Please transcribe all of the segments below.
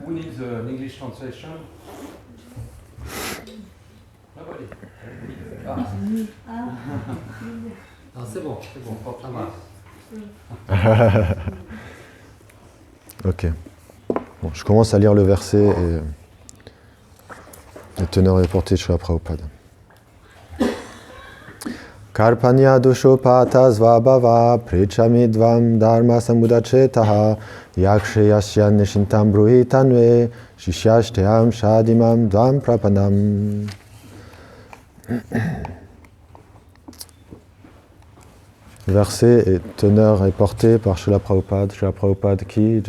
Who needs an English translation? Nobody. Ah, c'est bon, ça va. Ok. Bon, je commence à lire le verset et le teneur est porté de Srila Prabhupada. Karpanya doshopatas vabhava prechamidvam dharma samudachetaha yakshayasya nishintam bruhitanve shishyashteyam shadimam dvam prapanam. Le verset et teneur est porté par Srila Prabhupada qui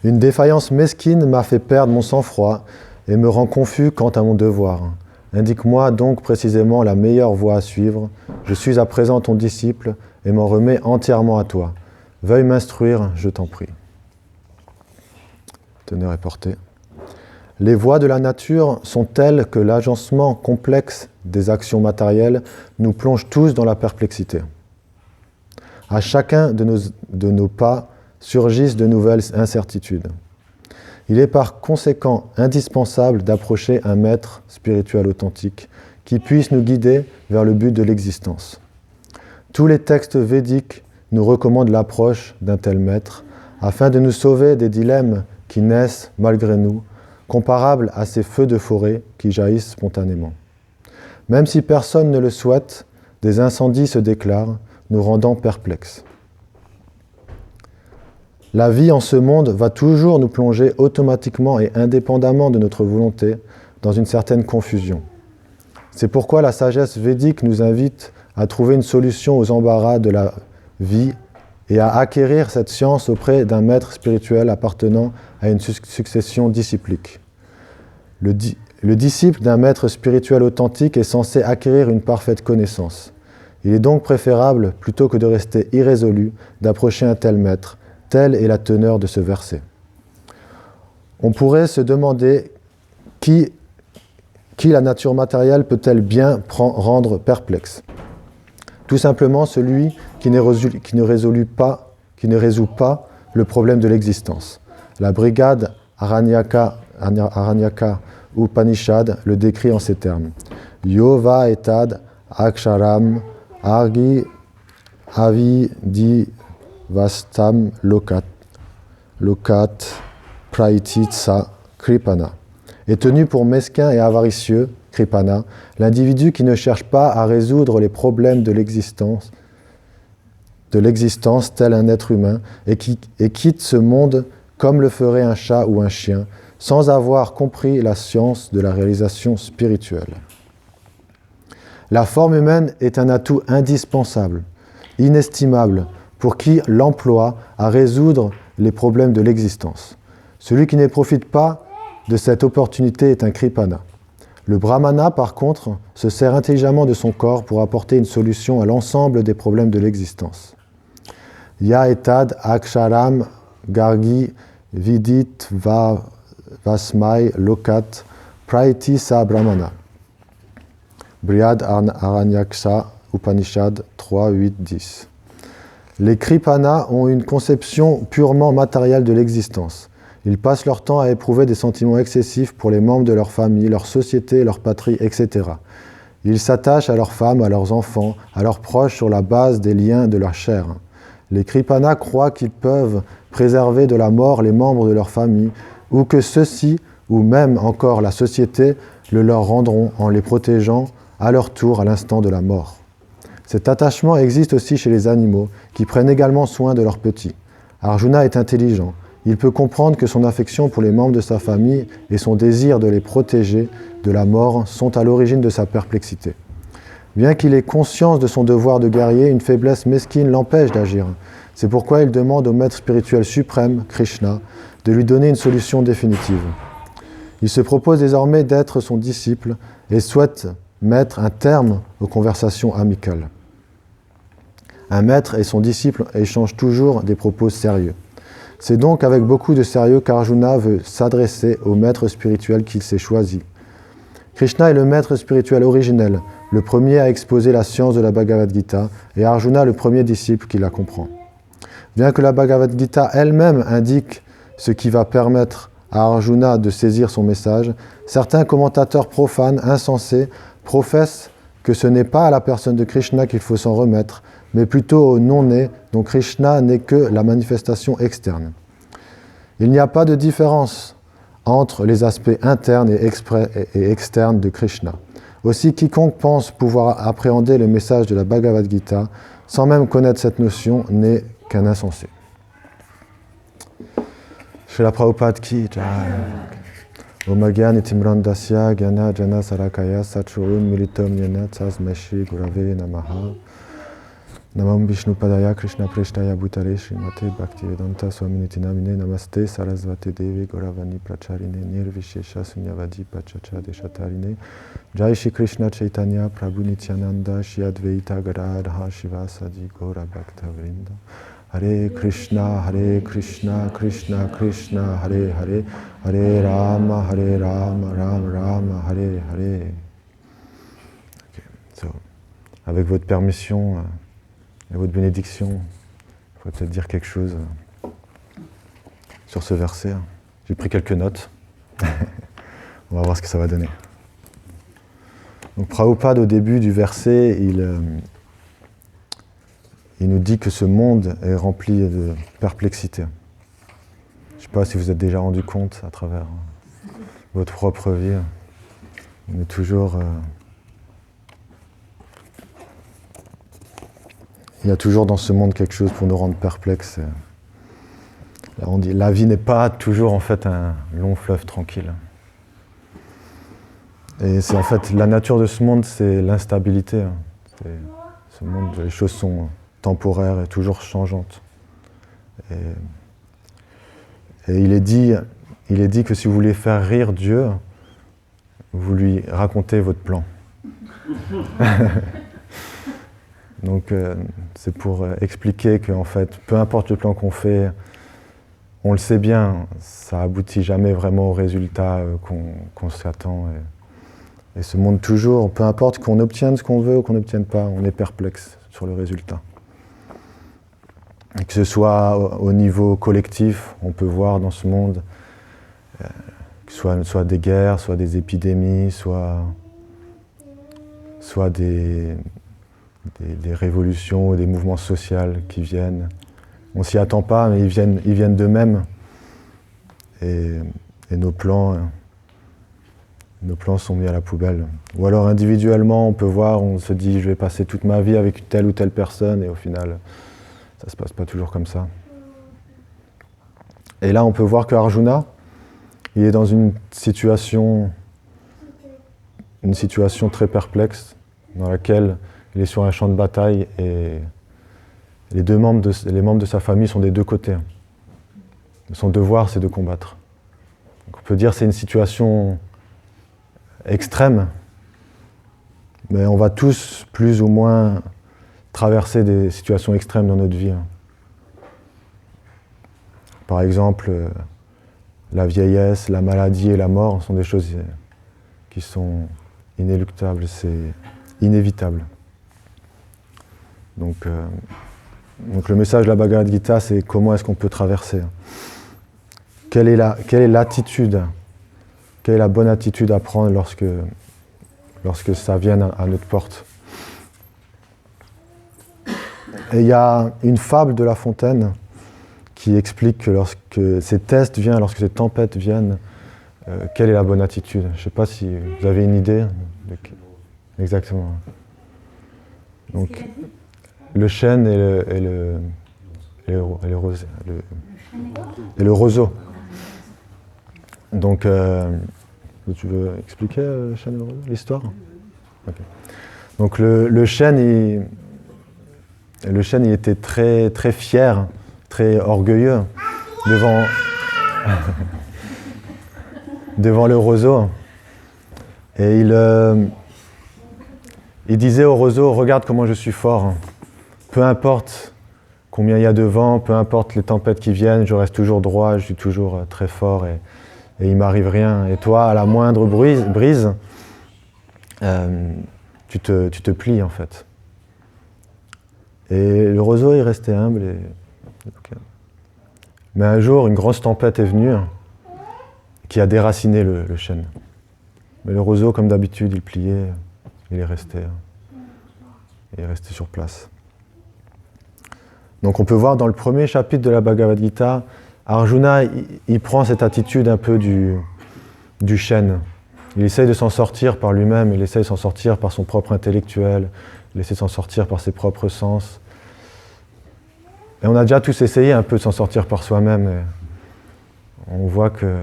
Une défaillance mesquine m'a fait perdre mon sang-froid et me rend confus quant à mon devoir. Indique-moi donc précisément la meilleure voie à suivre. Je suis à présent ton disciple et m'en remets entièrement à toi. Veuille m'instruire, je t'en prie. Teneur est porté. Les voies de la nature sont telles que l'agencement complexe des actions matérielles nous plonge tous dans la perplexité. À chacun de nos pas surgissent de nouvelles incertitudes. Il est par conséquent indispensable d'approcher un maître spirituel authentique qui puisse nous guider vers le but de l'existence. Tous les textes védiques nous recommandent l'approche d'un tel maître afin de nous sauver des dilemmes qui naissent malgré nous, comparables à ces feux de forêt qui jaillissent spontanément. Même si personne ne le souhaite, des incendies se déclarent, nous rendant perplexes. La vie en ce monde va toujours nous plonger automatiquement et indépendamment de notre volonté dans une certaine confusion. C'est pourquoi la sagesse védique nous invite à trouver une solution aux embarras de la vie et à acquérir cette science auprès d'un maître spirituel appartenant à une succession disciplique. Le disciple d'un maître spirituel authentique est censé acquérir une parfaite connaissance. Il est donc préférable, plutôt que de rester irrésolu, d'approcher un tel maître. Telle est la teneur de ce verset. On pourrait se demander qui la nature matérielle peut-elle bien rendre perplexe ? Tout simplement celui qui ne résout pas le problème de l'existence. La brigade Aranyaka Upanishad le décrit en ces termes. Yova etad aksharam argi avidi vastam lokat praititsa kripana. Est tenu pour mesquin et avaricieux, kripana, l'individu qui ne cherche pas à résoudre les problèmes de l'existence tel un être humain et quitte ce monde comme le ferait un chat ou un chien, sans avoir compris la science de la réalisation spirituelle. La forme humaine est un atout indispensable, inestimable, pour qui l'emploie à résoudre les problèmes de l'existence. Celui qui ne profite pas de cette opportunité est un kripana. Le brahmana, par contre, se sert intelligemment de son corps pour apporter une solution à l'ensemble des problèmes de l'existence. Ya etad aksharam gargi vidit vasmai lokat praiti sa brahmana. Brihad Aranyaksa Upanishad 3, 8, 10. Les kripanas ont une conception purement matérielle de l'existence. Ils passent leur temps à éprouver des sentiments excessifs pour les membres de leur famille, leur société, leur patrie, etc. Ils s'attachent à leurs femmes, à leurs enfants, à leurs proches sur la base des liens de leur chair. Les kripanas croient qu'ils peuvent préserver de la mort les membres de leur famille, ou que ceux-ci, ou même encore la société, le leur rendront en les protégeant à leur tour à l'instant de la mort. Cet attachement existe aussi chez les animaux, qui prennent également soin de leurs petits. Arjuna est intelligent. Il peut comprendre que son affection pour les membres de sa famille et son désir de les protéger de la mort sont à l'origine de sa perplexité. Bien qu'il ait conscience de son devoir de guerrier, une faiblesse mesquine l'empêche d'agir. C'est pourquoi il demande au maître spirituel suprême, Krishna, de lui donner une solution définitive. Il se propose désormais d'être son disciple et souhaite mettre un terme aux conversations amicales. Un maître et son disciple échangent toujours des propos sérieux. C'est donc avec beaucoup de sérieux qu'Arjuna veut s'adresser au maître spirituel qu'il s'est choisi. Krishna est le maître spirituel originel, le premier à exposer la science de la Bhagavad Gita, et Arjuna le premier disciple qui la comprend. Bien que la Bhagavad Gita elle-même indique ce qui va permettre à Arjuna de saisir son message, certains commentateurs profanes, insensés, professent que ce n'est pas à la personne de Krishna qu'il faut s'en remettre, mais plutôt au non-né, dont Krishna n'est que la manifestation externe. Il n'y a pas de différence entre les aspects internes et externes de Krishna. Aussi, quiconque pense pouvoir appréhender le message de la Bhagavad Gita sans même connaître cette notion n'est qu'un insensé. Srila Prabhupada ki jai. Om Gyani Timrandasya Gyana Jana Sarakaya Satchurum Militom Yena Tasmai Shri Gurave Namaha. Namam Vishnu Padaya Krishna Preshtaya Bhutare Srimate Bhaktivedanta Swaminiti Namine Namaste Sarasvati Devi Gauravani Pracharine Nirvishesha Sunyavadi Pachacha Deshatarine Jai Shri Krishna Chaitanya Prabhu Nityananda Shri Advaita Gadadha Shivasadi Gaura Bhakta Vrinda Hare Krishna Krishna Krishna Hare Hare Hare Rama Rama Rama Hare Hare. Okay. So, avec votre permission et votre bénédiction, il faut peut-être dire quelque chose sur ce verset. J'ai pris quelques notes. On va voir ce que ça va donner. Donc Prabhupada, au début du verset, il nous dit que ce monde est rempli de perplexité. Je ne sais pas si vous êtes déjà rendu compte à travers votre propre vie. On est toujours... il y a toujours dans ce monde quelque chose pour nous rendre perplexes. Là, on dit, la vie n'est pas toujours en fait un long fleuve tranquille. Et c'est en fait la nature de ce monde, c'est l'instabilité. Ce monde, les choses sont temporaires et toujours changeantes. Et il est dit que si vous voulez faire rire Dieu, vous lui racontez votre plan. Donc c'est pour expliquer qu'en fait, peu importe le plan qu'on fait, on le sait bien, ça aboutit jamais vraiment au résultat qu'on s'attend. Et ce monde toujours, peu importe qu'on obtienne ce qu'on veut ou qu'on n'obtienne pas, on est perplexe sur le résultat. Et que ce soit au niveau collectif, on peut voir dans ce monde, que soit des guerres, soit des épidémies, soit des révolutions ou des mouvements sociaux qui viennent. On s'y attend pas, mais ils viennent d'eux-mêmes. Et nos plans sont mis à la poubelle. Ou alors individuellement, on peut voir, on se dit je vais passer toute ma vie avec telle ou telle personne, et au final, ça se passe pas toujours comme ça. Et là, on peut voir que Arjuna, il est dans une situation très perplexe, dans laquelle il est sur un champ de bataille et les membres de sa famille sont des deux côtés. Son devoir, c'est de combattre. Donc on peut dire que c'est une situation extrême, mais on va tous, plus ou moins, traverser des situations extrêmes dans notre vie. Par exemple, la vieillesse, la maladie et la mort sont des choses qui sont inéluctables, c'est inévitable. Donc le message de la Bhagavad Gita, c'est comment est-ce qu'on peut traverser. Quelle est l'attitude, quelle est la bonne attitude à prendre lorsque ça vient à notre porte. Et il y a une fable de La Fontaine qui explique que lorsque ces tests viennent, lorsque ces tempêtes viennent, quelle est la bonne attitude. Je ne sais pas si vous avez une idée. Exactement. Donc, le chêne et le roseau. Donc, tu veux expliquer le chêne et le roseau, l'histoire ? Okay. Donc, le chêne, il était très, très fier, très orgueilleux devant le roseau. Et il disait au roseau, regarde comment je suis fort. Peu importe combien il y a de vent, peu importe les tempêtes qui viennent, je reste toujours droit, je suis toujours très fort et il ne m'arrive rien. Et toi, à la moindre brise, tu te plies en fait. Et le roseau, il restait humble Mais un jour, une grosse tempête est venue qui a déraciné le chêne. Mais le roseau, comme d'habitude, il pliait, il est resté sur place. Donc on peut voir dans le premier chapitre de la Bhagavad Gita, Arjuna, il prend cette attitude un peu du chêne. Il essaye de s'en sortir par lui-même, il essaye de s'en sortir par son propre intellectuel, il essaie de s'en sortir par ses propres sens. Et on a déjà tous essayé un peu de s'en sortir par soi-même, et on voit que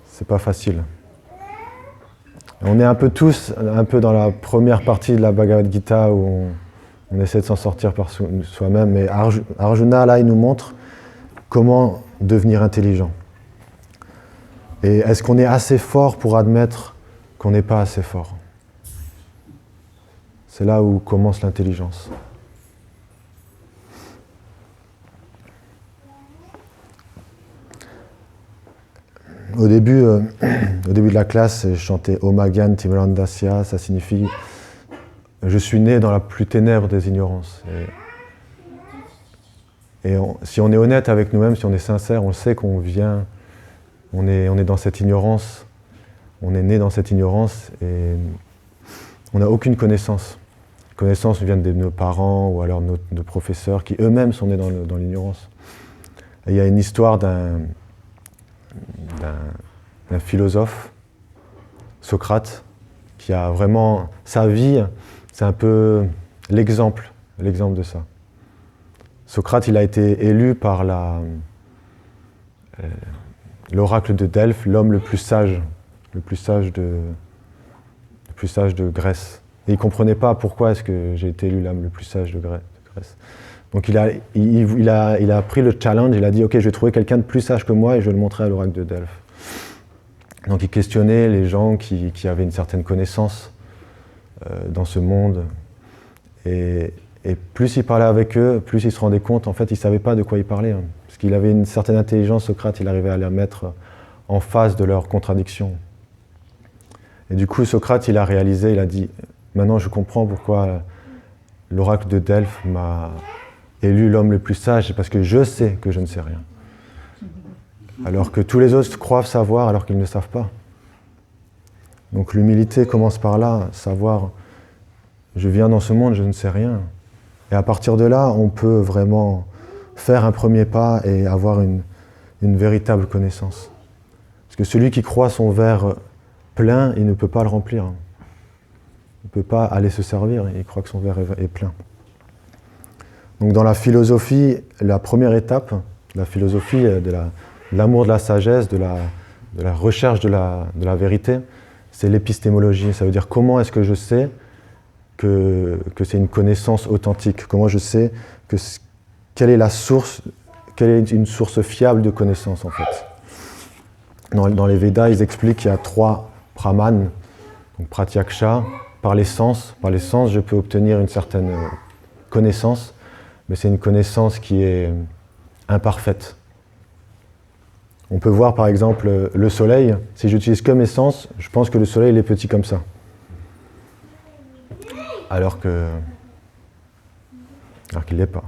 c'est pas facile. On est un peu tous, un peu dans la première partie de la Bhagavad Gita où on essaie de s'en sortir par soi-même, mais Arjuna, là, il nous montre comment devenir intelligent. Et est-ce qu'on est assez fort pour admettre qu'on n'est pas assez fort? C'est là où commence l'intelligence. Au début de la classe, je chantais Omagan Timrandasya, ça signifie je suis né dans la plus ténèbre des ignorances. Si on est honnête avec nous-mêmes, si on est sincère, on sait qu'on vient, on est dans cette ignorance, on est né dans cette ignorance et on n'a aucune connaissance. Les connaissances viennent de nos parents ou alors de professeurs qui eux-mêmes sont nés dans l'ignorance. Et il y a une histoire d'un philosophe, Socrate, qui a vraiment sa vie, c'est un peu l'exemple de ça. Socrate, il a été élu par l'oracle de Delphes, l'homme le plus sage de Grèce. Et il ne comprenait pas pourquoi est-ce que j'ai été élu l'homme le plus sage de Grèce. Donc il a pris le challenge, il a dit « Ok, je vais trouver quelqu'un de plus sage que moi et je vais le montrer à l'oracle de Delphes. » Donc il questionnait les gens qui avaient une certaine connaissance dans ce monde. Et plus il parlait avec eux, plus il se rendait compte, en fait, il ne savait pas de quoi il parlait. Hein, parce qu'il avait une certaine intelligence, Socrate, il arrivait à les mettre en face de leurs contradictions. Et du coup, Socrate, il a réalisé, il a dit « Maintenant, je comprends pourquoi l'oracle de Delphes m'a élu l'homme le plus sage, c'est parce que je sais que je ne sais rien. » Alors que tous les autres croient savoir alors qu'ils ne savent pas. Donc l'humilité commence par là, savoir « Je viens dans ce monde, je ne sais rien. » Et à partir de là, on peut vraiment faire un premier pas et avoir une véritable connaissance. Parce que celui qui croit son verre plein, il ne peut pas le remplir. Il ne peut pas aller se servir, il croit que son verre est plein. Donc dans la philosophie, la première étape, la philosophie de l'amour de la sagesse, de la recherche de la vérité, c'est l'épistémologie. Ça veut dire comment est-ce que je sais que c'est une connaissance authentique, comment je sais quelle est la source, quelle est une source fiable de connaissance en fait. Dans les Védas, ils expliquent qu'il y a 3 brahmanes, donc pratyaksha, par les sens, je peux obtenir une certaine connaissance, mais c'est une connaissance qui est imparfaite. On peut voir par exemple le soleil, si j'utilise que mes sens, je pense que le soleil il est petit comme ça. Alors qu'il ne l'est pas.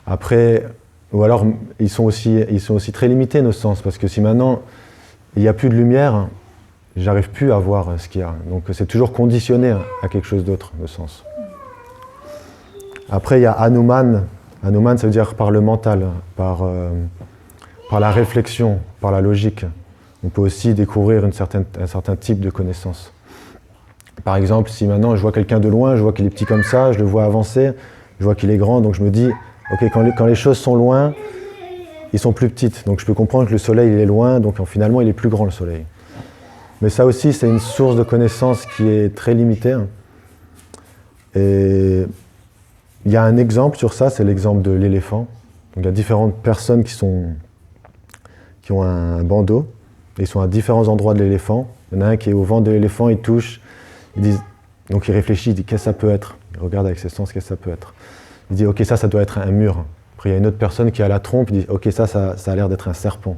Après, ou alors ils sont aussi très limités nos sens, parce que si maintenant il n'y a plus de lumière, j'arrive plus à voir ce qu'il y a. Donc c'est toujours conditionné à quelque chose d'autre, nos sens. Après il y a Hanuman. Hanuman ça veut dire par le mental, par la réflexion, par la logique. On peut aussi découvrir un certain type de connaissance. Par exemple, si maintenant je vois quelqu'un de loin, je vois qu'il est petit comme ça, je le vois avancer, je vois qu'il est grand, donc je me dis, ok, quand les choses sont loin, ils sont plus petites. Donc je peux comprendre que le soleil il est loin, donc finalement il est plus grand le soleil. Mais ça aussi, c'est une source de connaissance qui est très limitée. Et il y a un exemple sur ça, c'est l'exemple de l'éléphant. Donc il y a différentes personnes qui ont un bandeau, et ils sont à différents endroits de l'éléphant. Il y en a un qui est au ventre de l'éléphant, il touche, donc il réfléchit, il dit qu'est-ce que ça peut être? Il regarde avec ses sens, qu'est-ce que ça peut être? Il dit ok, ça doit être un mur. Après il y a une autre personne qui a la trompe, il dit ok, ça a l'air d'être un serpent.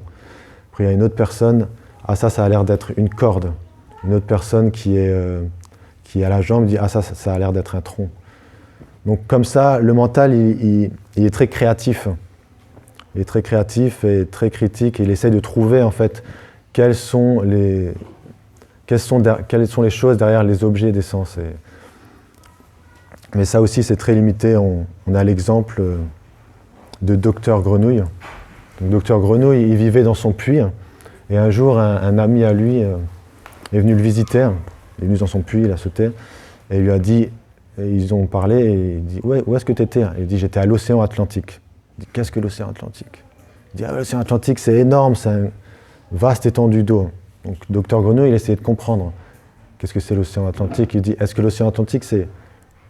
Après il y a une autre personne, ça a l'air d'être une corde. Une autre personne qui a la jambe, dit ça a l'air d'être un tronc. Donc comme ça, le mental, il est très créatif. Il est très créatif et très critique. Et il essaie de trouver, en fait, quelles sont les choses derrière les objets des sens. Mais ça aussi, c'est très limité. On a l'exemple de Docteur Grenouille. Donc, Docteur Grenouille, il vivait dans son puits. Et un jour, un ami à lui est venu le visiter. Il est venu dans son puits, il a sauté. Et il lui a dit, et ils ont parlé, et il dit, ouais, où est-ce que tu étais? Il dit, j'étais à l'océan Atlantique. Il dit, qu'est-ce que l'océan Atlantique? Il dit, ah, l'océan Atlantique, c'est énorme, c'est une vaste étendue d'eau. Donc, Docteur Grenouille, il essayait de comprendre. Qu'est-ce que c'est l'océan Atlantique? Il dit, est-ce que l'océan Atlantique, c'est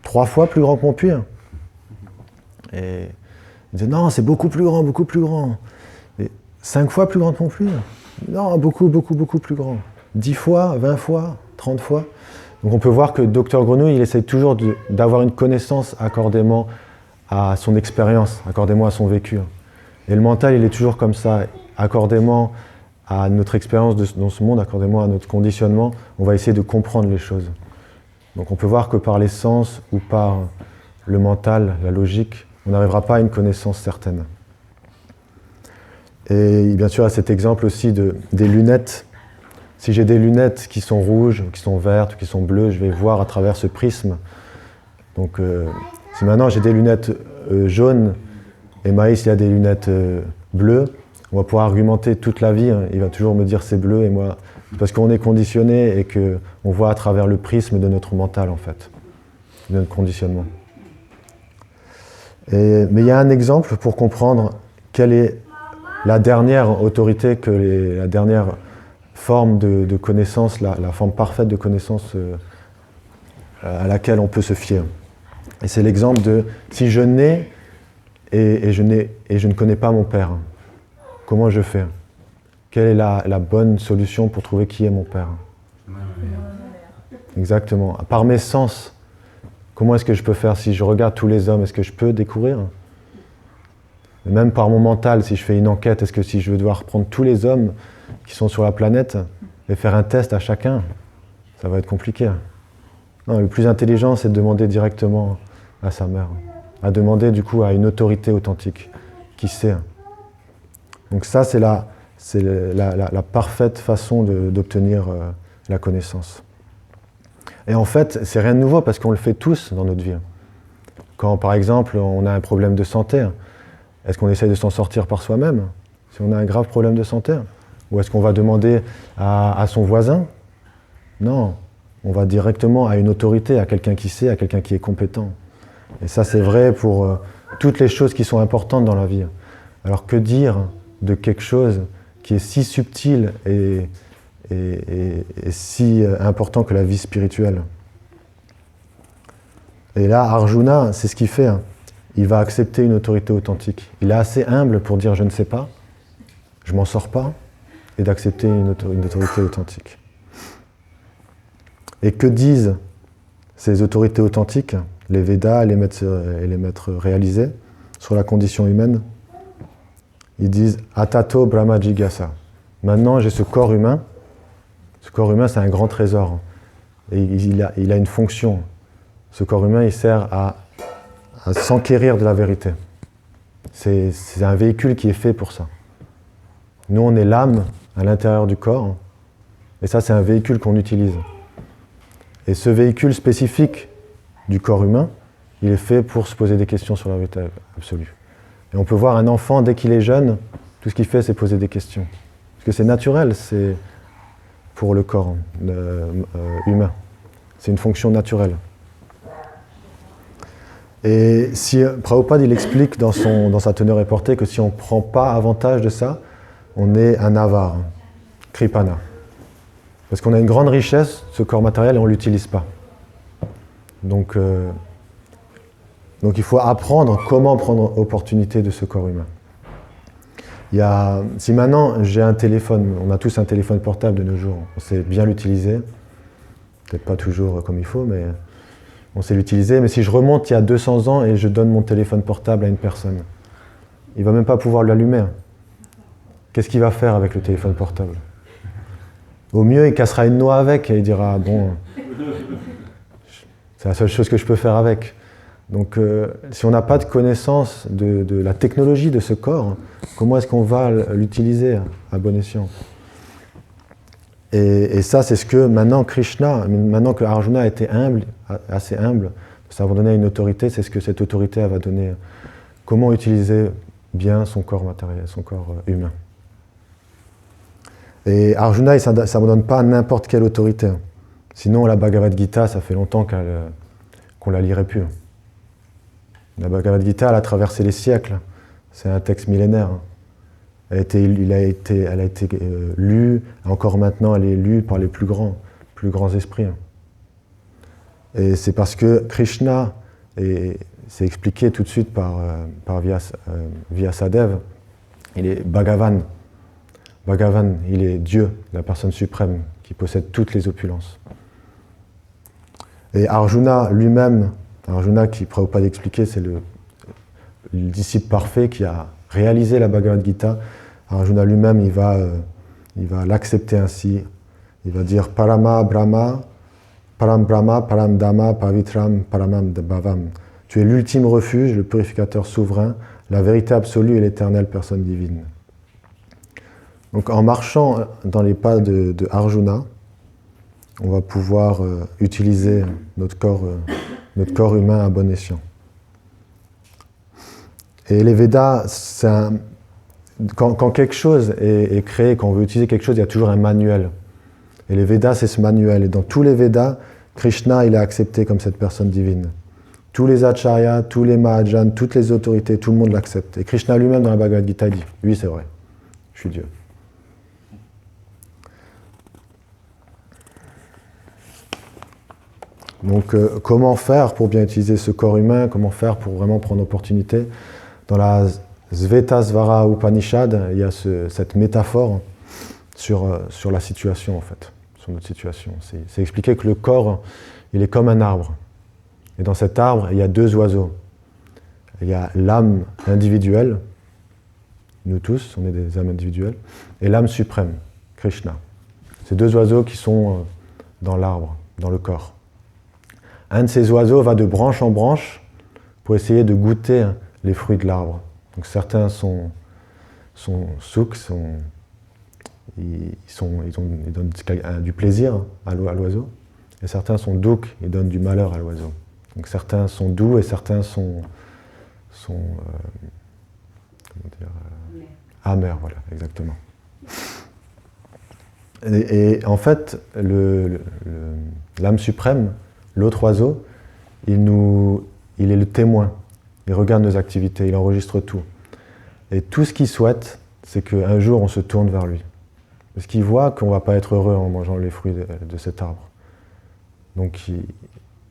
3 fois plus grand que mon puits? Et il dit, non, c'est beaucoup plus grand, beaucoup plus grand. Et 5 fois plus grand que mon puits? Non, beaucoup, beaucoup, beaucoup plus grand. 10 fois, 20 fois, 30 fois. Donc on peut voir que Docteur Grenouille, il essaie toujours d'avoir une connaissance accordément à son expérience, accordément à son vécu. Et le mental, il est toujours comme ça, accordément à notre expérience dans ce monde, accordément à notre conditionnement, on va essayer de comprendre les choses. Donc on peut voir que par les sens ou par le mental, la logique, on n'arrivera pas à une connaissance certaine. Et bien sûr, il y a cet exemple aussi des lunettes. Si j'ai des lunettes qui sont rouges, qui sont vertes, qui sont bleues, je vais voir à travers ce prisme. Donc si maintenant j'ai des lunettes jaunes et Maïs il a des lunettes bleues, on va pouvoir argumenter toute la vie. Il va toujours me dire c'est bleu et moi, parce qu'on est conditionné et qu'on voit à travers le prisme de notre mental en fait, de notre conditionnement. Mais il y a un exemple pour comprendre quelle est la dernière autorité, la dernière forme de connaissance, la forme parfaite de connaissance à laquelle on peut se fier. Et c'est l'exemple de si je nais et je ne connais pas mon père, comment je fais? Quelle est la bonne solution pour trouver qui est mon père? Exactement. Par mes sens, comment est-ce que je peux faire? Si je regarde tous les hommes, est-ce que je peux découvrir? Et même par mon mental, si je fais une enquête, est-ce que si je vais devoir prendre tous les hommes qui sont sur la planète et faire un test à chacun, ça va être compliqué. Non, le plus intelligent, c'est de demander directement à sa mère, à demander du coup à une autorité authentique qui sait. Donc ça, c'est la parfaite façon d'obtenir la connaissance. Et en fait, c'est rien de nouveau parce qu'on le fait tous dans notre vie. Quand, par exemple, on a un problème de santé, est-ce qu'on essaie de s'en sortir par soi-même, si on a un grave problème de santé? Ou est-ce qu'on va demander à son voisin? Non, on va directement à une autorité, à quelqu'un qui sait, à quelqu'un qui est compétent. Et ça, c'est vrai pour toutes les choses qui sont importantes dans la vie. Alors que dire de quelque chose qui est si subtil et si important que la vie spirituelle? Et là, Arjuna, c'est ce qu'il fait. Il va accepter une autorité authentique. Il est assez humble pour dire « je ne sais pas, je m'en sors pas », et d'accepter une autorité authentique. Et que disent ces autorités authentiques, les Védas et les maîtres réalisés, sur la condition humaine? Ils disent « Atato Brahma Jigyasa ». Maintenant, j'ai ce corps humain. Ce corps humain, c'est un grand trésor. Et il a une fonction. Ce corps humain, il sert à s'enquérir de la vérité. C'est un véhicule qui est fait pour ça. Nous, on est l'âme à l'intérieur du corps. Et ça, c'est un véhicule qu'on utilise. Et ce véhicule spécifique du corps humain, il est fait pour se poser des questions sur la vérité absolue. Et on peut voir un enfant, dès qu'il est jeune, tout ce qu'il fait, c'est poser des questions. Parce que c'est naturel, c'est pour le corps humain. C'est une fonction naturelle. Et si Prabhupada, il explique dans sa teneur reportée que si on ne prend pas avantage de ça, on est un avare, kripana. Parce qu'on a une grande richesse, ce corps matériel, et on ne l'utilise pas. Donc il faut apprendre comment prendre opportunité de ce corps humain. Si maintenant j'ai un téléphone, on a tous un téléphone portable de nos jours, on sait bien l'utiliser, peut-être pas toujours comme il faut, mais on sait l'utiliser. Mais si je remonte il y a 200 ans et je donne mon téléphone portable à une personne, il ne va même pas pouvoir l'allumer. Qu'est-ce qu'il va faire avec le téléphone portable? Au mieux, il cassera une noix avec et il dira « bon, c'est la seule chose que je peux faire avec ». Donc, si on n'a pas de connaissance de la technologie de ce corps, comment est-ce qu'on va l'utiliser à bon escient? Et ça, c'est ce que maintenant Krishna, maintenant que Arjuna a été humble, assez humble, ça va donner une autorité, c'est ce que cette autorité elle va donner. Comment utiliser bien son corps matériel, son corps humain. Et Arjuna, il ne s'abandonne pas à n'importe quelle autorité. Sinon, la Bhagavad Gita, ça fait longtemps qu'on la lirait plus. La Bhagavad Gita, elle a traversé les siècles. C'est un texte millénaire. Elle a été lue, encore maintenant, elle est lue par les plus grands esprits. Et c'est parce que Krishna, et c'est expliqué tout de suite par Vyasadeva, il est Bhagavan. Bhagavan, il est Dieu, la personne suprême, qui possède toutes les opulences. Et Arjuna lui-même, Arjuna qui Prabhupada expliqué, c'est le disciple parfait qui a réalisé la Bhagavad Gita. Arjuna lui-même, il va l'accepter ainsi. Il va dire Parama Brahma, Param Brahma, Param Dhamma, Pavitram, Paramam Bhavam. Tu es l'ultime refuge, le purificateur souverain, la vérité absolue et l'éternelle personne divine. Donc en marchant dans les pas de Arjuna, on va pouvoir utiliser notre corps humain à bon escient. Et les Védas, quand quelque chose est créé, quand on veut utiliser quelque chose, il y a toujours un manuel. Et les Védas, c'est ce manuel. Et dans tous les Védas, Krishna, il est accepté comme cette personne divine. Tous les acharyas, tous les mahajans, toutes les autorités, tout le monde l'accepte. Et Krishna lui-même, dans la Bhagavad Gita, dit « Oui, c'est vrai, je suis Dieu ». Donc, comment faire pour bien utiliser ce corps humain? Comment faire pour vraiment prendre opportunité? Dans la Svetasvara Upanishad, il y a cette métaphore sur la situation, en fait, sur notre situation. C'est expliqué que le corps, il est comme un arbre. Et dans cet arbre, il y a deux oiseaux. Il y a l'âme individuelle, nous tous, on est des âmes individuelles, et l'âme suprême, Krishna. Ces deux oiseaux qui sont dans l'arbre, dans le corps. Un de ces oiseaux va de branche en branche pour essayer de goûter les fruits de l'arbre. Donc certains sont souks, ils donnent du plaisir à l'oiseau, et certains sont douks, ils donnent du malheur à l'oiseau. Donc certains sont doux et certains sont amers, voilà, exactement. Et en fait, l'âme suprême, l'autre oiseau, il est le témoin. Il regarde nos activités, il enregistre tout. Et tout ce qu'il souhaite, c'est qu'un jour on se tourne vers lui. Parce qu'il voit qu'on ne va pas être heureux en mangeant les fruits de cet arbre. Donc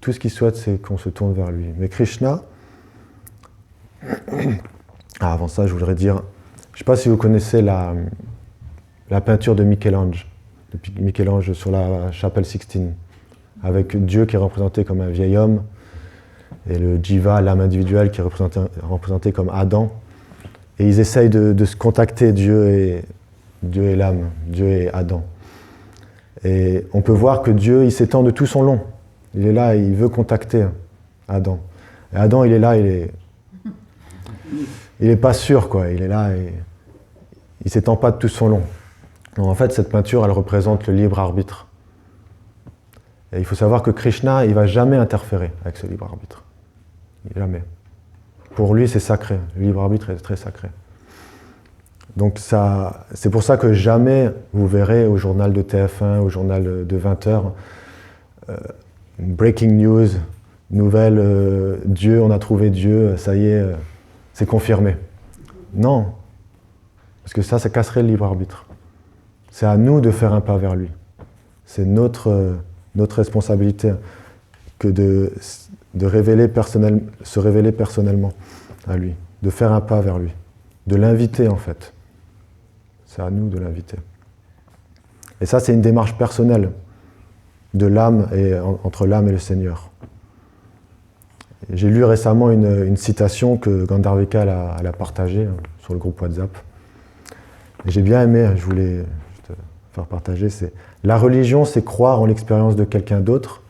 tout ce qu'il souhaite, c'est qu'on se tourne vers lui. Mais Krishna, avant ça, je voudrais dire, je ne sais pas si vous connaissez la peinture de Michel-Ange sur la chapelle Sixtine, avec Dieu qui est représenté comme un vieil homme, et le Jiva, l'âme individuelle, qui est représenté comme Adam. Et ils essayent de se contacter, Dieu et l'âme, Dieu et Adam. Et on peut voir que Dieu, il s'étend de tout son long. Il est là, il veut contacter Adam. Et Adam, il est là, il est pas sûr, quoi. Il est là et il s'étend pas de tout son long. Donc en fait, cette peinture, elle représente le libre arbitre. Et il faut savoir que Krishna, il va jamais interférer avec ce libre arbitre. Jamais. Pour lui, c'est sacré. Le libre arbitre est très sacré. Donc c'est pour ça que jamais vous verrez au journal de TF1, au journal de 20h, breaking news, nouvelle, Dieu, on a trouvé Dieu, ça y est, c'est confirmé. Non. Parce que ça casserait le libre arbitre. C'est à nous de faire un pas vers lui. C'est notre responsabilité que de se révéler personnellement à lui, de faire un pas vers lui, de l'inviter en fait. C'est à nous de l'inviter. Et ça, c'est une démarche personnelle de l'âme entre l'âme et le Seigneur. J'ai lu récemment une citation que Gandharvika a partagée sur le groupe WhatsApp. Et j'ai bien aimé, je voulais te faire partager, c'est « La religion, c'est croire en l'expérience de quelqu'un d'autre,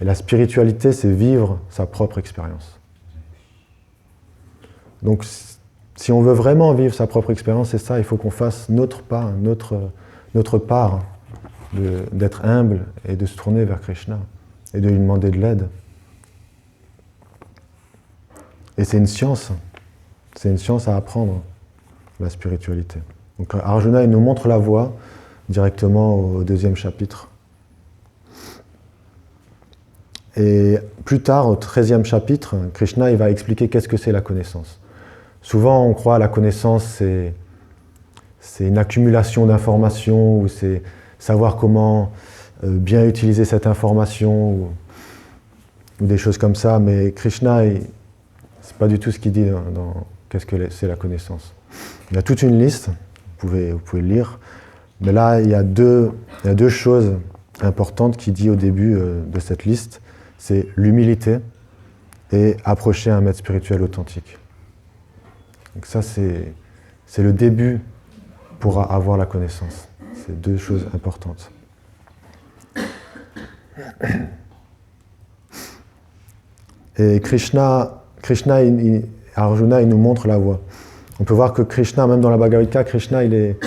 et la spiritualité, c'est vivre sa propre expérience. » Donc, si on veut vraiment vivre sa propre expérience, c'est ça, il faut qu'on fasse notre part d'être humble et de se tourner vers Krishna et de lui demander de l'aide. Et c'est une science à apprendre, la spiritualité. Donc Arjuna, il nous montre la voie directement au 2e chapitre. Et plus tard, au 13e chapitre, Krishna il va expliquer qu'est-ce que c'est la connaissance. Souvent, on croit que la connaissance, c'est une accumulation d'informations, ou c'est savoir comment bien utiliser cette information, ou des choses comme ça. Mais Krishna, c'est pas du tout ce qu'il dit dans qu'est-ce que c'est la connaissance. Il y a toute une liste, vous pouvez le lire. Mais là, il y a deux choses importantes qu'il dit au début de cette liste. C'est l'humilité et approcher un maître spirituel authentique. Donc ça, c'est le début pour avoir la connaissance. C'est 2 choses importantes. Et Arjuna, il nous montre la voie. On peut voir que Krishna, même dans la Bhagavad Gita, Krishna, il est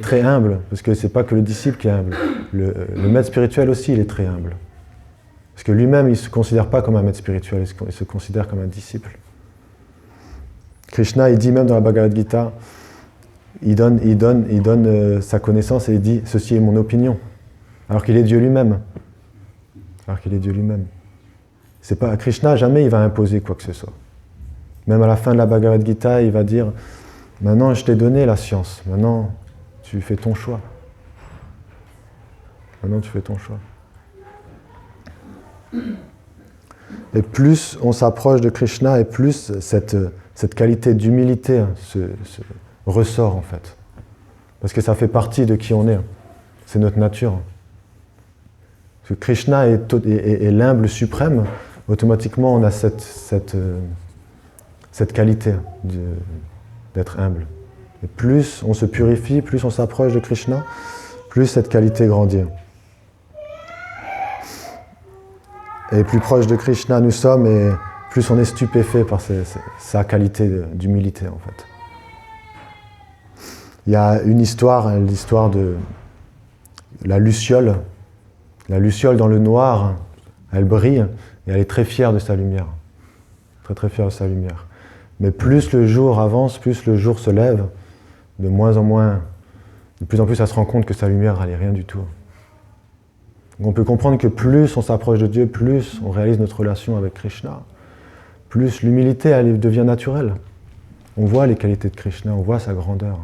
très humble, parce que c'est pas que le disciple qui est humble. Le maître spirituel aussi, il est très humble. Parce que lui-même, il ne se considère pas comme un maître spirituel, il se considère comme un disciple. Krishna, il dit même dans la Bhagavad Gita, il donne sa connaissance et il dit « Ceci est mon opinion », alors qu'il est Dieu lui-même. C'est pas, Krishna, jamais il va imposer quoi que ce soit. Même à la fin de la Bhagavad Gita, il va dire « Maintenant, je t'ai donné la science, maintenant, tu fais ton choix. » Et plus on s'approche de Krishna, et plus cette qualité d'humilité se ressort en fait. Parce que ça fait partie de qui on est. C'est notre nature. Parce que Krishna est l'humble suprême, automatiquement on a cette qualité d'être humble. Et plus on se purifie, plus on s'approche de Krishna, plus cette qualité grandit. Et plus proche de Krishna nous sommes, et plus on est stupéfait par sa qualité d'humilité, en fait. Il y a une histoire, l'histoire de la luciole. La luciole dans le noir, elle brille, et elle est très fière de sa lumière. Très très fière de sa lumière. Mais plus le jour avance, plus le jour se lève, de moins en moins, de plus en plus elle se rend compte que sa lumière, elle n'est rien du tout. On peut comprendre que plus on s'approche de Dieu, plus on réalise notre relation avec Krishna, plus l'humilité elle devient naturelle. On voit les qualités de Krishna, on voit sa grandeur.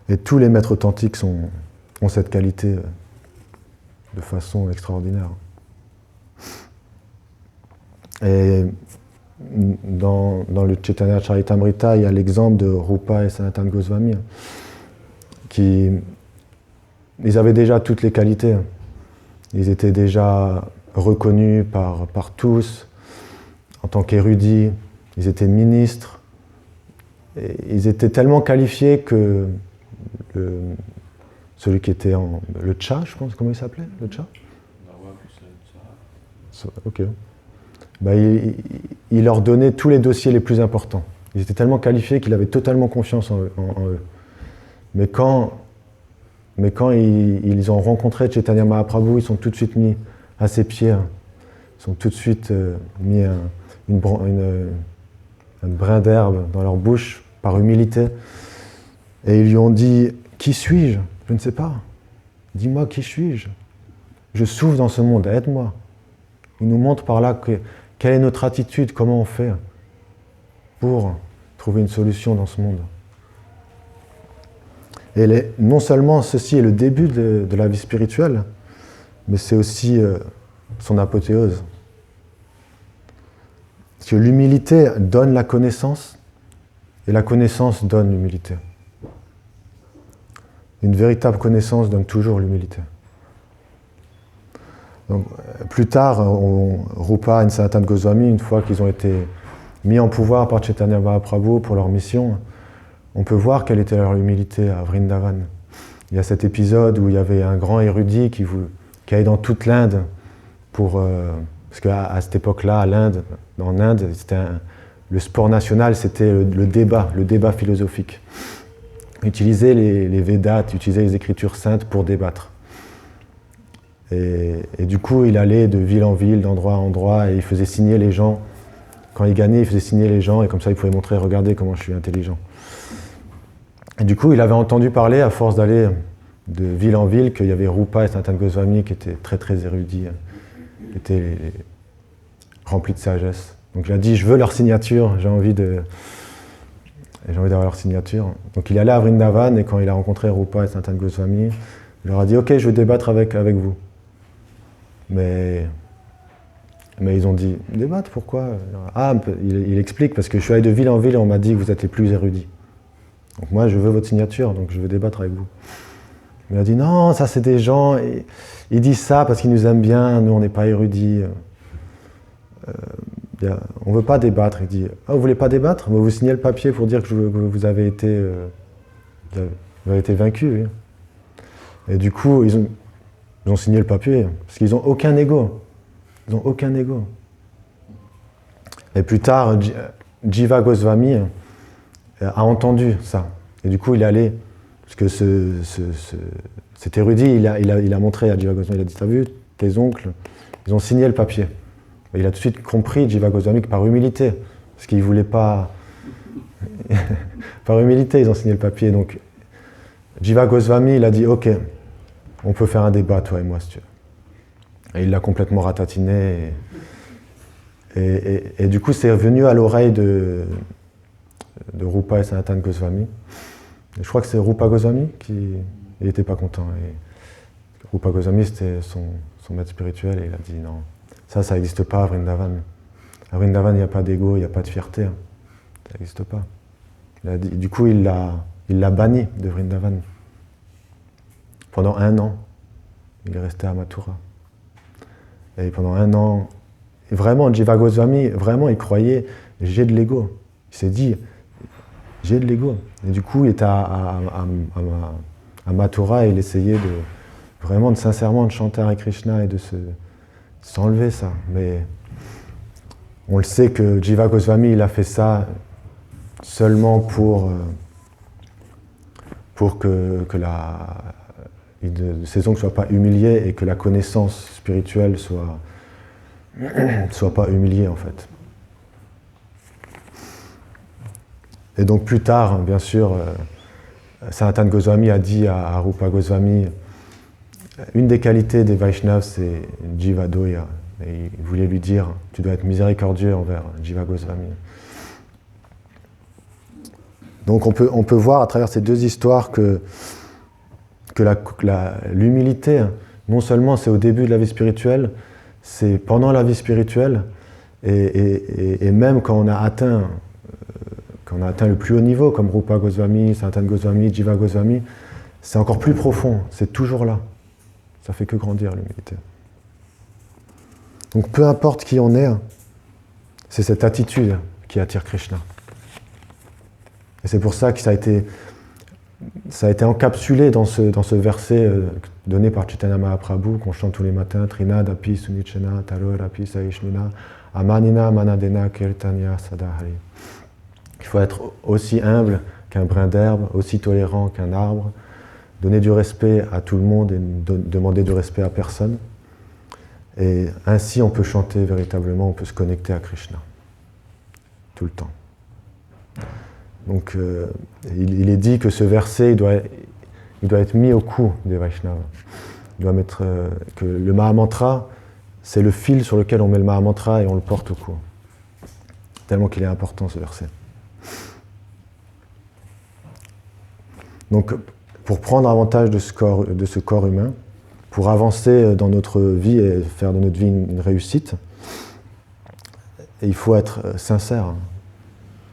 Et tous les maîtres authentiques ont cette qualité de façon extraordinaire. Et dans le Chaitanya Charitamrita, il y a l'exemple de Rupa et Sanatana Goswami, ils avaient déjà toutes les qualités. Ils étaient déjà reconnus par tous en tant qu'érudits. Ils étaient ministres. Et ils étaient tellement qualifiés que celui qui était le Tcha, je pense, comment il s'appelait, le Tcha ? Ok. Il leur donnait tous les dossiers les plus importants. Ils étaient tellement qualifiés qu'il avait totalement confiance en eux. Mais quand ils ont rencontré Chaitanya Mahaprabhu, ils sont tout de suite mis à ses pieds. Ils sont tout de suite mis un brin d'herbe dans leur bouche, par humilité. Et ils lui ont dit « Qui suis-je ? Je ne sais pas. Dis-moi qui suis-je ? Je souffre dans ce monde, aide-moi. » Il nous montre par là quelle est notre attitude, comment on fait pour trouver une solution dans ce monde. Et non seulement ceci est le début de la vie spirituelle, mais c'est aussi son apothéose. Parce que l'humilité donne la connaissance, et la connaissance donne l'humilité. Une véritable connaissance donne toujours l'humilité. Donc, plus tard, Rupa et Sanatana Goswami, une fois qu'ils ont été mis en pouvoir par Chaitanya Mahaprabhu pour leur mission, on peut voir quelle était leur humilité à Vrindavan. Il y a cet épisode où il y avait un grand érudit qui allait dans toute l'Inde parce qu'à cette époque-là, en Inde, c'était le sport national, c'était le débat philosophique. Utiliser les Védas, utiliser les écritures saintes pour débattre. Et du coup, il allait de ville en ville, d'endroit en endroit, et il faisait signer les gens. Quand il gagnait, il faisait signer les gens, et comme ça, il pouvait montrer, regardez comment je suis intelligent. Et du coup, il avait entendu parler, à force d'aller de ville en ville, qu'il y avait Rupa et Sanatana Goswami qui étaient très très érudits, qui étaient remplis de sagesse. Donc il a dit, je veux leur signature, j'ai envie d'avoir leur signature. Donc il est allé à Vrindavan, et quand il a rencontré Rupa et Sanatana Goswami, il leur a dit, ok, je veux débattre avec vous. Mais ils ont dit, débattre, pourquoi? Ah, il explique, parce que je suis allé de ville en ville et on m'a dit que vous êtes les plus érudits. Donc moi, je veux votre signature, donc je veux débattre avec vous. Il a dit, non, ça c'est des gens, ils disent ça parce qu'ils nous aiment bien, nous on n'est pas érudits. On ne veut pas débattre. Il dit, ah, vous ne voulez pas débattre? Vous signez le papier pour dire que vous avez été vaincu. Oui. Et du coup, ils ont signé le papier, parce qu'ils n'ont aucun ego. Ils n'ont aucun ego. Et plus tard, Jiva Goswami a entendu ça. Et du coup, il est allé, parce que cet érudit, il a montré à Jiva Goswami, il a dit, t'as vu, tes oncles, ils ont signé le papier. Et il a tout de suite compris, Jiva Goswami, que par humilité, parce qu'il ne voulait pas... par humilité, ils ont signé le papier. Donc, Jiva Goswami, il a dit, ok, on peut faire un débat, toi et moi, si tu veux. Et il l'a complètement ratatiné. Et du coup, c'est revenu à l'oreille de Rupa et Sanatana Goswami. Et je crois que c'est Rupa Goswami qui n'était pas content. Et Rupa Goswami, c'était son maître spirituel, et il a dit non, ça n'existe pas à Vrindavan. À Vrindavan, il n'y a pas d'ego, il n'y a pas de fierté. Ça n'existe pas. Du coup, il l'a banni de Vrindavan. Pendant 1 an, il est resté à Mathura. Et pendant 1 an, et vraiment, Jiva Goswami, vraiment, il croyait, j'ai de l'ego. Il s'est dit, j'ai de l'ego. Et du coup, il était à Mathura et il essayait vraiment sincèrement de chanter Hare Krishna et de s'enlever ça. Mais on le sait que Jiva Goswami, il a fait ça seulement pour que ses oncles ne soient pas humiliés et que la connaissance spirituelle soit pas humiliée, en fait. Et donc plus tard, bien sûr, Sanatana Goswami a dit à Rupa Goswami, une des qualités des Vaishnavas, c'est Jiva Doya. Et il voulait lui dire, tu dois être miséricordieux envers Jiva Goswami. Donc on peut voir à travers ces 2 histoires que l'humilité, non seulement c'est au début de la vie spirituelle, c'est pendant la vie spirituelle, et même quand on a atteint le plus haut niveau, comme Rupa Goswami, Sanatana Goswami, Jiva Goswami, c'est encore plus profond, c'est toujours là. Ça fait que grandir l'humilité. Donc peu importe qui on est, c'est cette attitude qui attire Krishna. Et c'est pour ça que ça a été encapsulé dans ce verset donné par Chaitanya Mahaprabhu, qu'on chante tous les matins, Trinad api sunichena taror api saishnuna amanina manadena kirtanya sadahari. Il faut être aussi humble qu'un brin d'herbe, aussi tolérant qu'un arbre, donner du respect à tout le monde et demander du respect à personne. Et ainsi, on peut chanter véritablement, on peut se connecter à Krishna, tout le temps. Donc, il est dit que ce verset, il doit être mis au cou des Vaishnavas. Il doit mettre que le Mahamantra, c'est le fil sur lequel on met le Mahamantra et on le porte au cou. Tellement qu'il est important, ce verset. Donc, pour prendre avantage de ce corps humain, pour avancer dans notre vie et faire de notre vie une réussite, il faut être sincère.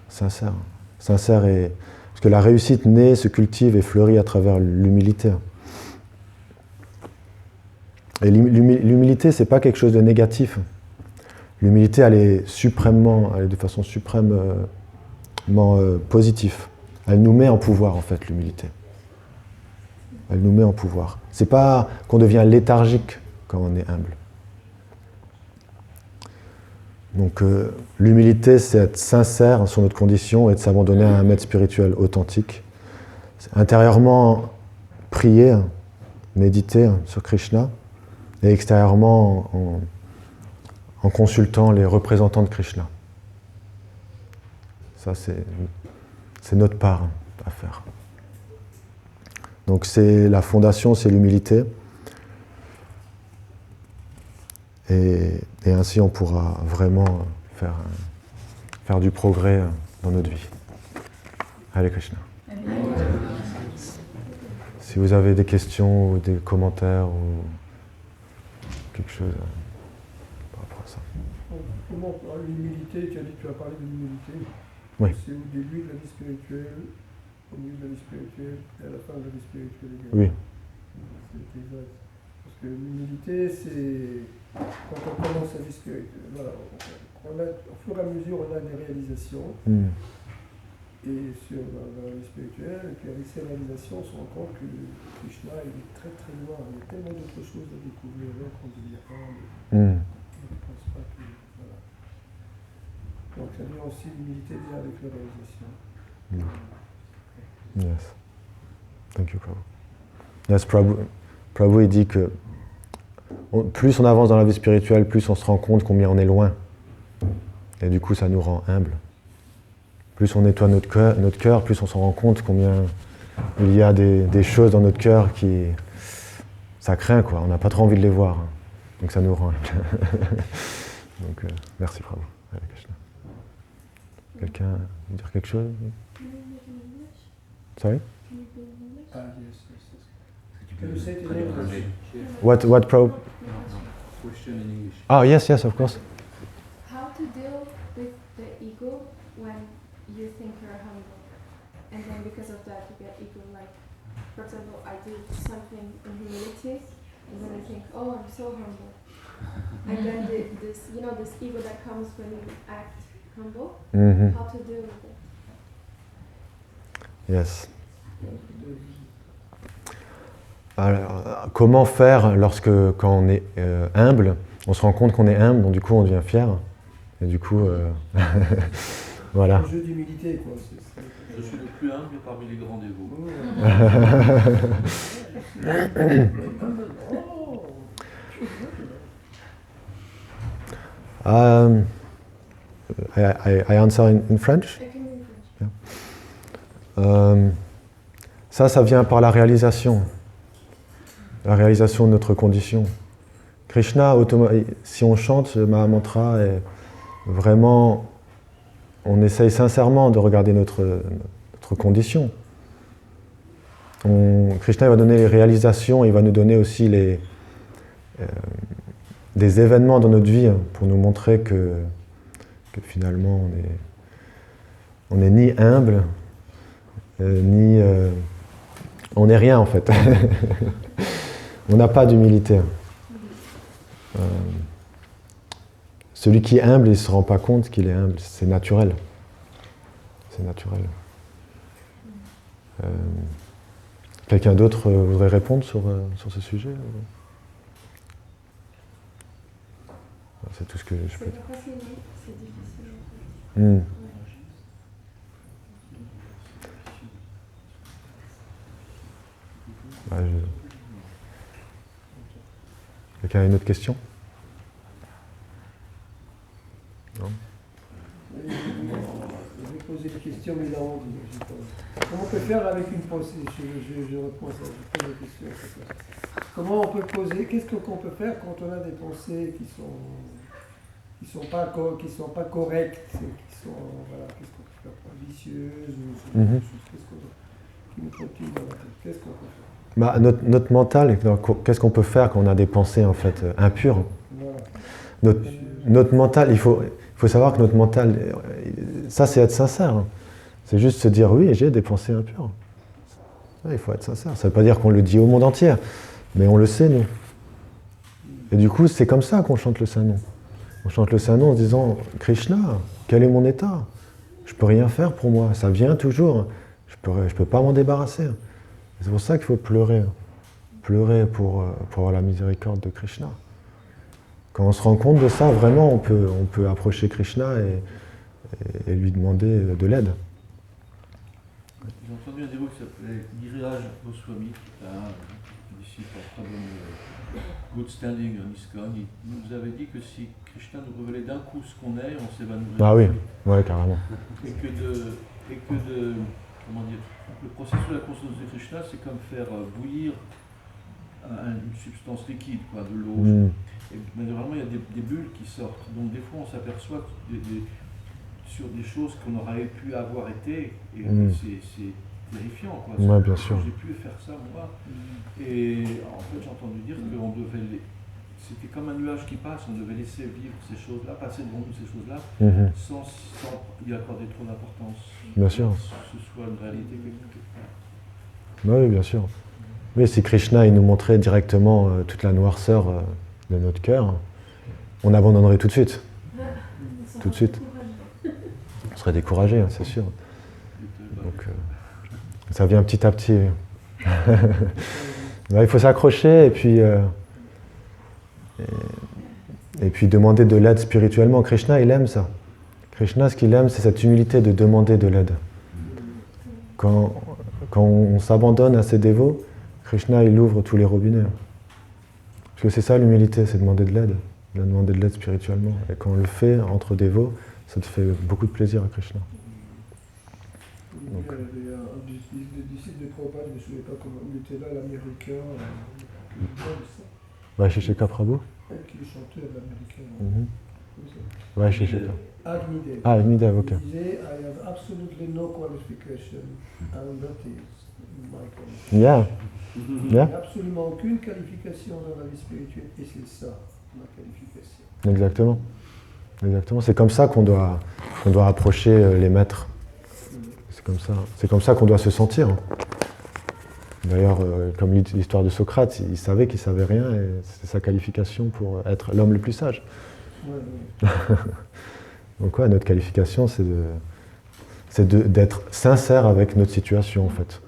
Sincère, parce que la réussite naît, se cultive et fleurit à travers l'humilité. Et l'humilité, c'est pas quelque chose de négatif. L'humilité, elle est de façon suprêmement positive. Elle nous met en pouvoir, en fait, l'humilité. Elle nous met en pouvoir. C'est pas qu'on devient léthargique quand on est humble. Donc l'humilité, c'est être sincère sur notre condition et de s'abandonner à un maître spirituel authentique. C'est intérieurement prier, méditer sur Krishna, et extérieurement en consultant les représentants de Krishna. Ça, c'est notre part à faire. Donc c'est la fondation, c'est l'humilité. Et ainsi, on pourra vraiment faire du progrès dans notre vie. Hare Krishna. Si vous avez des questions ou des commentaires ou quelque chose par rapport à ça. Comment l'humilité, tu as parlé de l'humilité. Oui. C'est au début de la vie spirituelle, au milieu de la vie spirituelle et à la fin de la vie spirituelle également. Oui. C'est exact. Parce que l'humilité, c'est quand on commence la vie spirituelle. Voilà, au fur et à mesure, on a des réalisations. Et dans la vie spirituelle, et puis avec ces réalisations, on se rend compte que Krishna il est très très loin. Il y a tellement d'autres choses à découvrir là qu'on devient humble. On ne pense pas que. Voilà. Donc ça vient aussi l'humilité vient avec la réalisation. Yes. Thank you, Prabhu. Yes, Prabhu il dit que plus on avance dans la vie spirituelle, plus on se rend compte combien on est loin. Et du coup, ça nous rend humbles. Plus on nettoie notre cœur, plus on se rend compte combien il y a des choses dans notre cœur qui... Ça craint, quoi. On n'a pas trop envie de les voir. Donc ça nous rend humbles. Donc, merci, Prabhu. Hare Krishna. Quelqu'un veut dire quelque chose? Sorry? Ah, yes. Can you say it in English? What Prabhu? Question in English. Oh, yes, of course. How to deal with the ego when you think you're humble, and then because of that you get ego. Like, for example, I do something in humility, and then I think, oh, I'm so humble, and then this ego that comes when you act humble. How to deal with it? Yes. Alors, comment faire quand on est humble, on se rend compte qu'on est humble, donc du coup on devient fier, et du coup, voilà. Le jeu d'humilité, quoi. Je suis le plus humble parmi les grands dévots. I answer in French. Ça vient par la réalisation de notre condition. Krishna, si on chante le Mahamantra, et vraiment, on essaye sincèrement de regarder notre condition. Krishna il va donner les réalisations, il va nous donner aussi des événements dans notre vie pour nous montrer que finalement on n'est ni humble, ni... on n'est rien en fait. On n'a pas d'humilité. Celui qui est humble, il ne se rend pas compte qu'il est humble. C'est naturel. C'est naturel. Quelqu'un d'autre voudrait répondre sur ce sujet? C'est tout ce que je peux dire. C'est facile, c'est difficile. Quelqu'un a une autre question? Non? Je vais poser une question, mais là, comment on peut faire avec une pensée? Je réponds à ça, je pose la question. Comment on peut poser, qu'est-ce qu'on peut faire quand on a des pensées qui sont pas correctes, qui sont, voilà, qu'est-ce qu'on peut faire, vicieuses, ou qui nous continuent dans la tête? Qu'est-ce qu'on peut faire? Notre mental, qu'est-ce qu'on peut faire quand on a des pensées en fait impures? Voilà. Notre mental, il faut savoir que notre mental, ça c'est être sincère. C'est juste se dire oui, j'ai des pensées impures. Il faut être sincère. Ça ne veut pas dire qu'on le dit au monde entier, mais on le sait nous. Et du coup, c'est comme ça qu'on chante le Saint-Nom. On chante le Saint-Nom en se disant Krishna, quel est mon état? Je ne peux rien faire pour moi. Ça vient toujours. Je ne peux pas m'en débarrasser. C'est pour ça qu'il faut pleurer. Pleurer pour avoir la miséricorde de Krishna. Quand on se rend compte de ça, vraiment, on peut approcher Krishna et lui demander de l'aide. J'ai entendu un dévot qui s'appelait Giriraj Goswami, qui est un disciple en très bon good standing en ISKCON. Il nous avait dit que si Krishna nous révélait d'un coup ce qu'on est, on s'évanouirait. Ah oui, ouais, carrément. Et que comment dire, le processus de la conscience de Krishna, c'est comme faire bouillir une substance liquide, quoi, de l'eau. Mm. Et naturellement, il y a des bulles qui sortent. Donc des fois, on s'aperçoit sur des choses qu'on aurait pu avoir été, et c'est terrifiant, quoi. Ouais, bien sûr. J'ai pu faire ça, moi. Et en fait, j'ai entendu dire qu'on devait... C'était comme un nuage qui passe, on devait laisser vivre ces choses-là, passer devant nous ces choses-là, Mhm. sans y accorder trop d'importance. Bien sûr. Que ce soit une réalité quelque part. Oui, bien sûr. Mais si Krishna il nous montrait directement toute la noirceur de notre cœur, on abandonnerait tout de suite. Tout de suite. On serait découragé, hein, c'est sûr. Donc, ça vient petit à petit. Il faut s'accrocher et puis demander de l'aide spirituellement. Krishna, il aime ça. Krishna, ce qu'il aime, c'est cette humilité de demander de l'aide. Quand on s'abandonne à ses dévots, Krishna, il ouvre tous les robinets. Parce que c'est ça l'humilité, c'est demander de l'aide. Demander de l'aide spirituellement. Et quand on le fait entre dévots, ça te fait beaucoup de plaisir à Krishna. Il y avait un disciple de Prabhupada, je ne me souviens pas comment il était là, l'américain, Vaisheshika Prabhu. qui est chanteur américain. Vaisheshika. Agnidev. Ah, Agnidev, ok. Il disait, I have absolutely no qualification, and that is my qualification. Yeah. Il n'y Yeah. a absolument aucune qualification dans la vie spirituelle, et c'est ça, ma qualification. Exactement. Exactement. C'est comme ça qu'on doit approcher les maîtres. C'est comme ça qu'on doit se sentir. D'ailleurs, comme l'histoire de Socrate, il savait qu'il savait rien et c'est sa qualification pour être l'homme le plus sage. Ouais. Donc ouais, notre qualification, c'est d'être sincère avec notre situation en fait.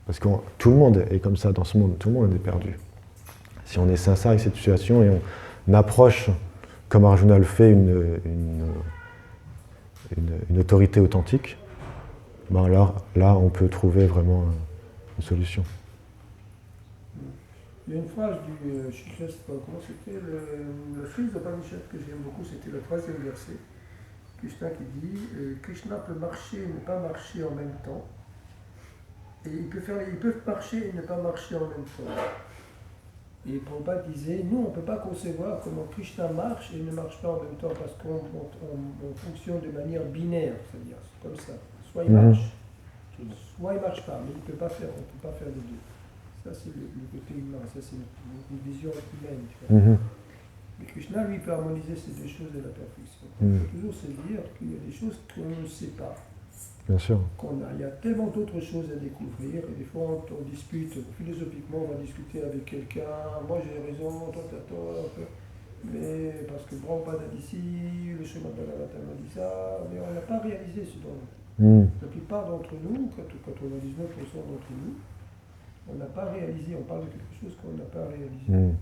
Parce que tout le monde est comme ça dans ce monde, tout le monde est perdu. Si on est sincère avec cette situation et on approche, comme Arjuna le fait, une autorité authentique, ben alors là, on peut trouver vraiment une solution. Il y a une phrase du Shikshastra, comment c'était le fils de Upanishad que j'aime beaucoup, c'était le 3e verset. Krishna qui dit Krishna peut marcher et ne pas marcher en même temps. Et ils peuvent marcher et ne pas marcher en même temps. Et Prabhupada disait, nous on ne peut pas concevoir comment Krishna marche et ne marche pas en même temps parce qu'on fonctionne de manière binaire, c'est-à-dire c'est comme ça. Soit il marche, soit il ne marche pas, mais on ne peut pas faire les deux. Ça c'est le côté humain, ça c'est une vision humaine. Tu vois. Mais Krishna lui peut harmoniser ces deux choses de la perfection. Il faut toujours se dire qu'il y a des choses qu'on ne sait pas. Bien sûr. Il y a tellement d'autres choses à découvrir, et des fois on dispute, philosophiquement on va discuter avec quelqu'un, moi j'ai raison, toi t'as tort, mais parce que Prabhupada a dit ci, le chemin de la m'a dit ça, mais on n'a pas réalisé ce dont la plupart d'entre nous, quand on a 19% d'entre nous, on n'a pas réalisé, on parle de quelque chose qu'on n'a pas réalisé.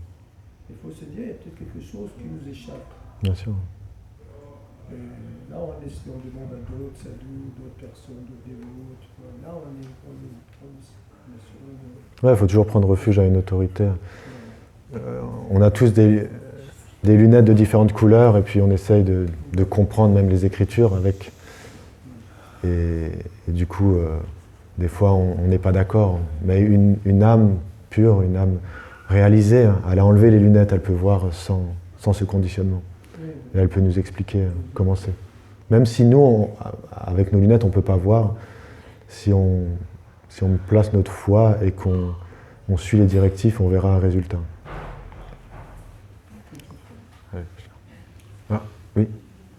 Il faut se dire, il y a peut-être quelque chose qui nous échappe. Bien sûr. Là, on demande à d'autres sadhus, d'autres personnes, d'autres dévots. Là, on est sur Ouais, il faut toujours prendre refuge à une autorité. On a tous des lunettes de différentes couleurs et puis on essaye de comprendre même les écritures avec. Et du coup, des fois, on n'est pas d'accord. Mais une âme pure, une âme réalisée, elle a enlevé les lunettes, elle peut voir sans ce conditionnement. Et elle peut nous expliquer comment c'est. Même si nous, avec nos lunettes, on ne peut pas voir, si on place notre foi et qu'on suit les directives, on verra un résultat. Ah, oui.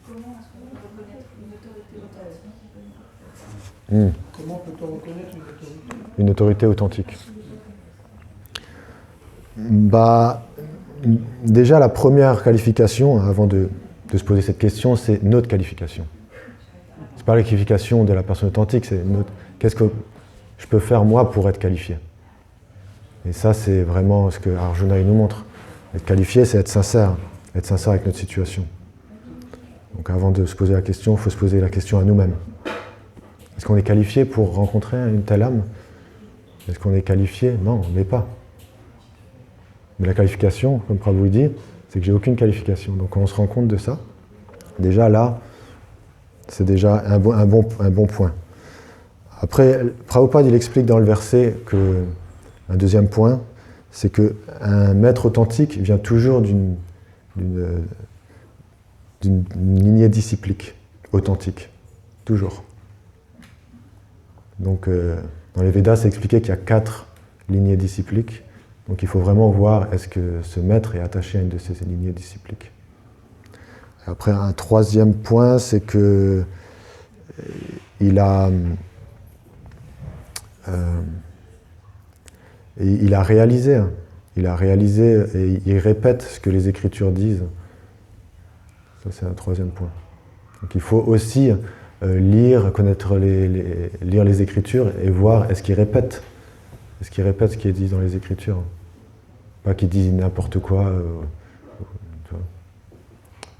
Comment est-ce qu'on peut reconnaître une autorité authentique ? Comment peut-on reconnaître une autorité ? Une autorité authentique. Bah, déjà, la première qualification, avant de se poser cette question, c'est notre qualification. C'est pas la qualification de la personne authentique, c'est qu'est-ce que je peux faire moi pour être qualifié. Et ça, c'est vraiment ce que Arjuna il nous montre. Être qualifié, c'est être sincère. être sincère avec notre situation. Donc avant de se poser la question, il faut se poser la question à nous-mêmes. Est-ce qu'on est qualifié pour rencontrer une telle âme? Est-ce qu'on est qualifié? Non, on n'est pas. Mais la qualification, comme Prabhu dit, c'est que j'ai aucune qualification. Donc quand on se rend compte de ça, déjà là, c'est déjà un bon point. Après, Prabhupada, il explique dans le verset qu'un deuxième point, c'est qu'un maître authentique vient toujours d'une lignée disciplique, authentique, toujours. Donc, dans les Védas, c'est expliqué qu'il y a 4 lignées discipliques. Donc, il faut vraiment voir est-ce que ce maître est attaché à une de ces lignées discipliques. Après, un troisième point, c'est que il a réalisé et il répète ce que les Écritures disent. Ça, c'est un troisième point. Donc, il faut aussi lire, connaître lire les Écritures et voir est-ce qu'il répète ce qui est dit dans les Écritures. Pas qu'il dise n'importe quoi. Tu vois.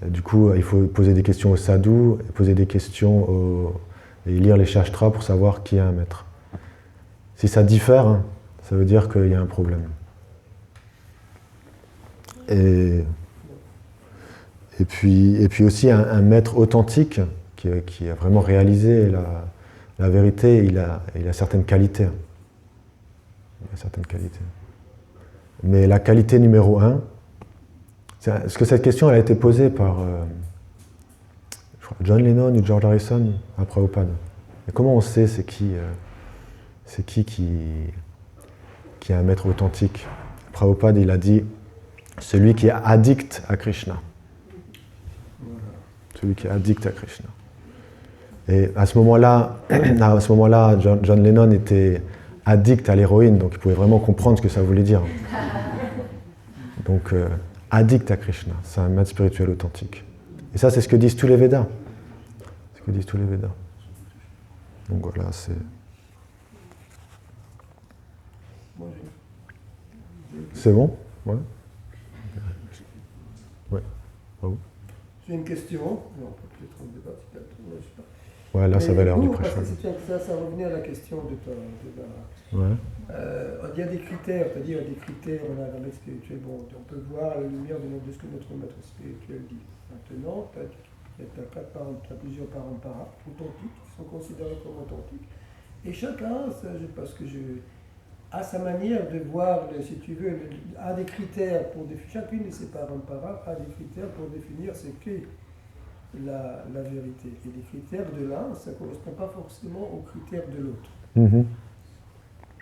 Et du coup, il faut poser des questions aux sadhus, poser des questions et lire les shastras pour savoir qui est un maître. Si ça diffère, ça veut dire qu'il y a un problème. Et puis aussi un maître authentique qui a vraiment réalisé la vérité, il a certaines qualités. Mais la qualité numéro 1, parce que cette question elle a été posée par je crois, John Lennon ou George Harrison à Prabhupada. Et comment on sait c'est qui est un maître authentique? Prabhupada, il a dit celui qui est addict à Krishna. Celui qui est addict à Krishna. Et à ce moment-là, John Lennon était addict à l'héroïne, donc il pouvait vraiment comprendre ce que ça voulait dire. Donc, addict à Krishna, c'est un maître spirituel authentique. Et ça, c'est ce que disent tous les Védas. Donc voilà, c'est... C'est bon? Ouais. Ouais. Bravo. J'ai une question. Non, on peut peut-être en débattre, je sais pas. Ouais, là, ça va l'air du Parce prochain. que ça revenait à la question de Ouais. il y a des critères, c'est-à-dire des critères dans la maître spirituelle. Bon, on peut voir à la lumière de ce que notre maître spirituel dit. Maintenant, tu as plusieurs parents authentiques qui sont considérés comme authentiques. Et chacun, a sa manière de voir, si tu veux, a des critères pour définir. Chacune de ses parents a des critères pour définir ce qu'est la vérité. Et les critères de l'un, ça ne correspond pas forcément aux critères de l'autre. Mm-hmm.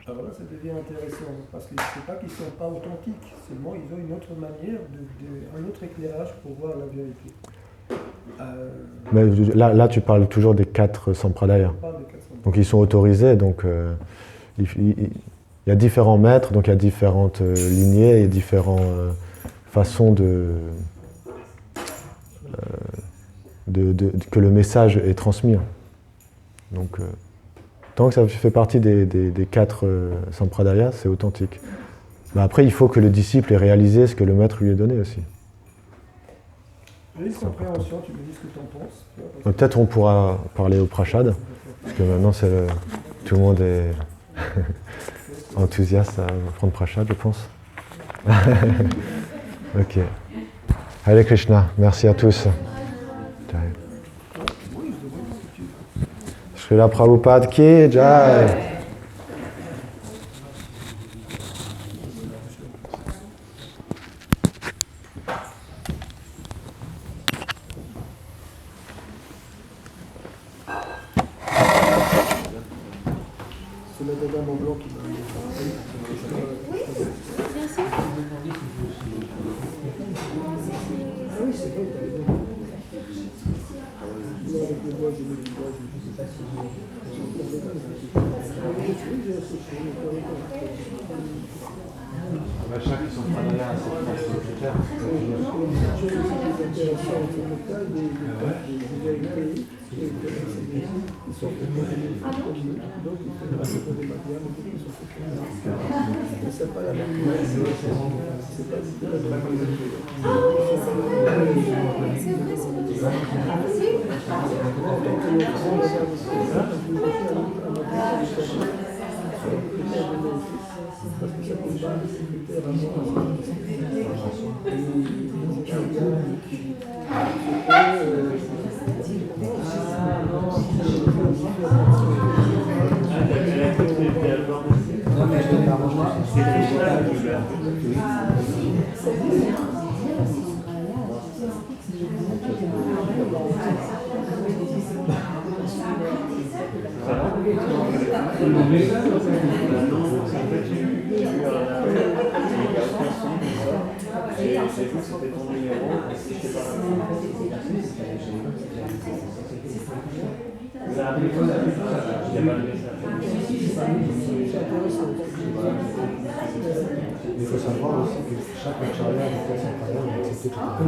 Alors là, ça devient intéressant, parce que ce n'est pas qu'ils ne sont pas authentiques, seulement ils ont une autre manière, un autre éclairage pour voir la vérité. Mais là, tu parles toujours des 4 sampradayas. Donc ils sont autorisés, donc il y a différents maîtres, donc il y a différentes lignées et différentes façons que le message est transmis. Donc, tant que ça fait partie des 4 sampradayas, c'est authentique. Mais après, il faut que le disciple ait réalisé ce que le maître lui a donné aussi. J'ai une compréhension, tu me dis ce que tu en penses. Peut-être on pourra parler au prashad, parce que maintenant tout le monde est enthousiaste à prendre prashad, je pense. Ok. Hare Krishna, merci à tous. Srila Prabhupada ki jai. C'est la dada Mont Blanc qui m'a mis. Oui, bien sûr. Ah oui, c'est vrai, tu as raison. Moi, avec le doigt, j'ai mis le doigt, je ne sais pas si j'ai... Machin qui sont pas derrière assez forts sur le critère. Ils sont donc ils font des matières, mais c'est pas la même chose. C'est pas du tout la même parce que ça peut pas discuter vraiment. Non, mais je vais moi. J'ai vu que c'était ton numéro, si je t'ai pas vous avez appelé quoi ça? Il n'y a pas de message. Il faut savoir aussi que chaque matériel a son travail, on a accepté tout à l'heure.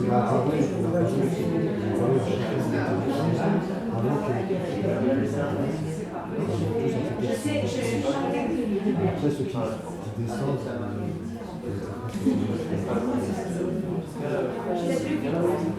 Il a parlé, on a parlé, après ceux qui descendent,